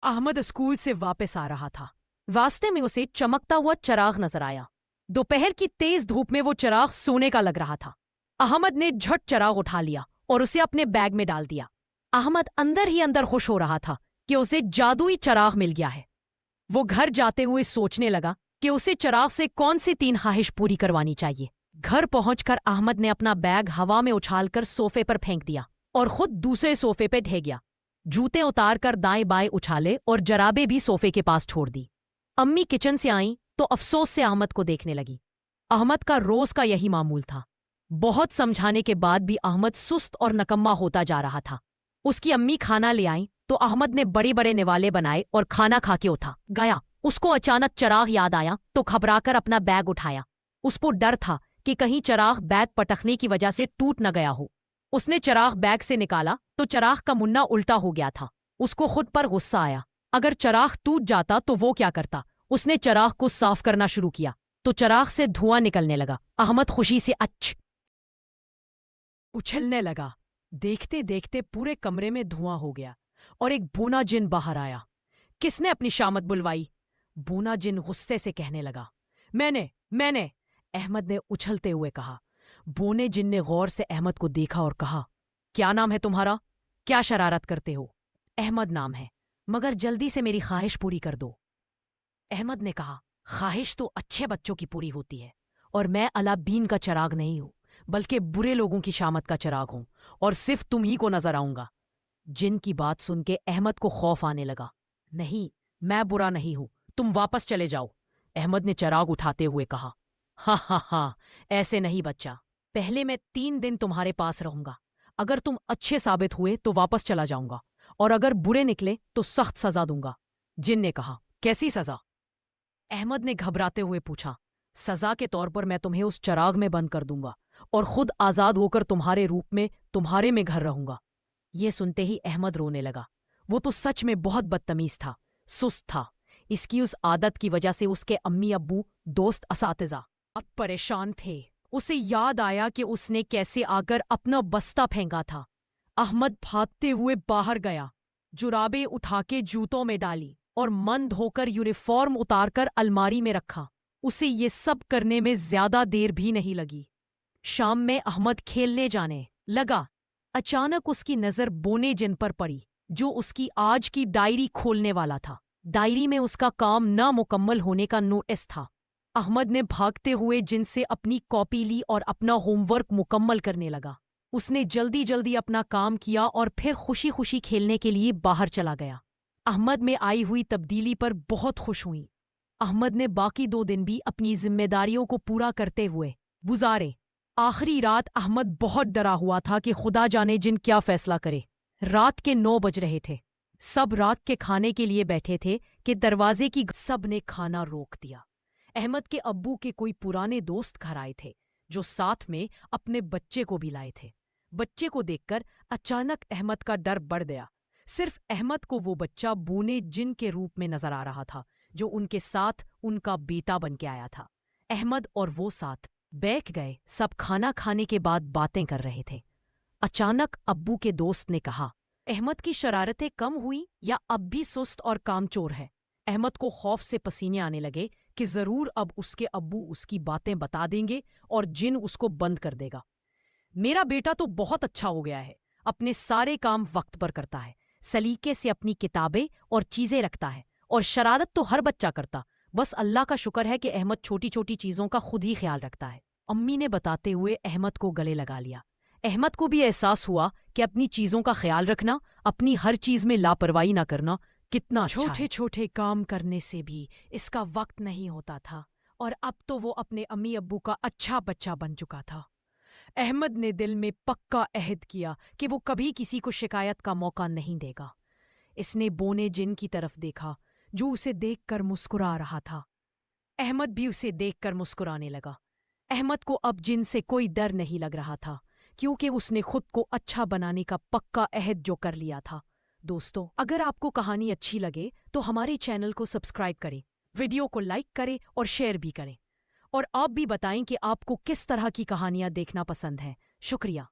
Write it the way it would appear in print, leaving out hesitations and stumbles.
Ahmad school से वापस आ रहा था। रास्ते में उसे चमकता हुआ चिराग नजर आया। दोपहर की तेज धूप में वो चिराग सोने का लग रहा था। अहमद ने झट चिराग उठा लिया और उसे अपने बैग में डाल दिया। अहमद अंदर ही अंदर खुश हो रहा था कि उसे जादुई चिराग मिल गया है। वो घर जाते हुए सोचने लगा कि उसे चिराग से कौन सी 3 ख्वाहिश पूरी करवानी चाहिए। घर पहुंचकर अहमद ने अपना बैग हवा में उछालकर सोफे पर फेंक दिया और खुद दूसरे सोफे पे ढह गया। जूते उतारकर दाएं बाएं उछाले और जराबे भी सोफे के पास छोड़ दी। अम्मी किचन से आईं तो अफसोस से अहमद को देखने लगी। अहमद का रोज का यही मामूल था। बहुत समझाने के बाद भी अहमद सुस्त और नकम्मा होता जा रहा था। उसकी अम्मी खाना ले आईं तो अहमद ने बड़े बड़े निवाले बनाए और खाना खा के उठा गया। उसको अचानक चिराग याद आया तो घबराकर अपना बैग उठाया। उसको डर था कि कहीं चिराग बैग पटकने की वजह से टूट न गया हो। उसने चिराग बैग से निकाला तो चिराग का मुन्ना उल्टा हो गया था। उसको खुद पर गुस्सा आया। अगर चिराग टूट जाता तो वो क्या करता। उसने चिराग को साफ करना शुरू किया तो चिराग से धुआं निकलने लगा। अहमद खुशी से उछलने लगा। देखते देखते पूरे कमरे में धुआं हो गया और एक बूना जिन बाहर आया। किसने अपनी शामत बुलवाई? बूना जिन गुस्से से कहने लगा, मैंने। अहमद ने उछलते हुए कहा। बूने जिन ने गौर से अहमद को देखा और कहा, क्या नाम है तुम्हारा? क्या शरारत करते हो? अहमद नाम है, मगर जल्दी से मेरी ख्वाहिश पूरी कर दो। अहमद ने कहा, ख्वाहिश तो अच्छे बच्चों की पूरी होती है और मैं अलाबीन का चिराग नहीं हूं, बल्कि बुरे लोगों की शामत का चिराग हूं और सिर्फ तुम ही को नजर आऊंगा। जिन की बात सुन के अहमद को खौफ आने लगा। नहीं, मैं बुरा नहीं हूं, तुम वापस चले जाओ। अहमद ने चिराग उठाते हुए कहा, हाँ, ऐसे नहीं बच्चा। पहले मैं 3 दिन तुम्हारे पास रहूंगा। अगर तुम अच्छे साबित हुए तो वापस चला जाऊंगा और अगर बुरे निकले तो सख्त सजा दूंगा। जिन ने कहा, कैसी सजा? अहमद ने घबराते हुए पूछा, सजा के तौर पर मैं तुम्हें उस चिराग में बंद कर दूंगा और खुद आजाद होकर तुम्हारे रूप में तुम्हारे में घर रहूंगा। ये सुनते ही अहमद रोने लगा। वो तो सच में बहुत बदतमीज था, सुस्त था। इसकी उस आदत की वजह से उसके अम्मी अब्बू, दोस्त, असातिज़ा अब परेशान थे। उसे याद आया कि उसने कैसे आकर अपना बस्ता फेंका था। अहमद भागते हुए बाहर गया, जुराबे उठा के जूतों में डाली और मन धोकर यूनिफॉर्म उतारकर अलमारी में रखा। उसे ये सब करने में ज्यादा देर भी नहीं लगी। शाम में अहमद खेलने जाने लगा। अचानक उसकी नजर बोने जिन पर पड़ी, जो उसकी आज की डायरी खोलने वाला था। डायरी में उसका काम नामुकम्मल होने का नोटिस था। अहमद ने भागते हुए जिन से अपनी कॉपी ली और अपना होमवर्क मुकम्मल करने लगा। उसने जल्दी जल्दी अपना काम किया और फिर खुशी खुशी खेलने के लिए बाहर चला गया। अहमद में आई हुई तब्दीली पर बहुत खुश हुई। अहमद ने बाकी 2 दिन भी अपनी जिम्मेदारियों को पूरा करते हुए गुजारे। आखिरी रात अहमद बहुत डरा हुआ था कि खुदा जाने जिन क्या फैसला करे। रात के 9 बज रहे थे। सब रात के खाने के लिए बैठे थे कि दरवाजे की सब ने खाना रोक दिया। अहमद के अब्बू के कोई पुराने दोस्त घर आए थे, जो साथ में अपने बच्चे को भी लाए थे। बच्चे को देखकर अचानक अहमद का डर बढ़ गया। सिर्फ अहमद को वो बच्चा बूने जिन के रूप में नजर आ रहा था, जो उनके साथ उनका बेटा बन के आया था। अहमद और वो साथ बैठ गए। सब खाना खाने के बाद बातें कर रहे थे। अचानक अब्बू के दोस्त ने कहा, अहमद की शरारतें कम हुई या अब भी सुस्त और कामचोर है? अहमद को खौफ से पसीने आने लगे कि जरूर अब उसके अब्बू उसकी बातें बता देंगे और जिन उसको बंद कर देगा। मेरा बेटा तो बहुत अच्छा हो गया है, अपने सारे काम वक्त पर करता है, सलीके से अपनी किताबें और चीजें रखता है, और शरारत तो हर बच्चा करता। बस अल्लाह का शुक्र है कि अहमद छोटी छोटी चीजों का खुद ही ख्याल रखता है। अम्मी ने बताते हुए अहमद को गले लगा लिया। अहमद को भी एहसास हुआ कि अपनी चीजों का ख्याल रखना, अपनी हर चीज में लापरवाही ना करना कितना अच्छा है। छोटे छोटे काम करने से भी इसका वक्त नहीं होता था और अब तो वो अपने अम्मी अब्बू का अच्छा बच्चा बन चुका था। अहमद ने दिल में पक्का अहद किया कि वो कभी किसी को शिकायत का मौका नहीं देगा। इसने बोने जिन की तरफ देखा, जो उसे देखकर मुस्कुरा रहा था। अहमद भी उसे देखकर मुस्कुराने लगा। अहमद को अब जिन से कोई डर नहीं लग रहा था, क्योंकि उसने खुद को अच्छा बनाने का पक्का अहद जो कर लिया था। दोस्तों, अगर आपको कहानी अच्छी लगे तो हमारे चैनल को सब्सक्राइब करें, वीडियो को लाइक करें और शेयर भी करें। और आप भी बताएं कि आपको किस तरह की कहानियां देखना पसंद है। शुक्रिया।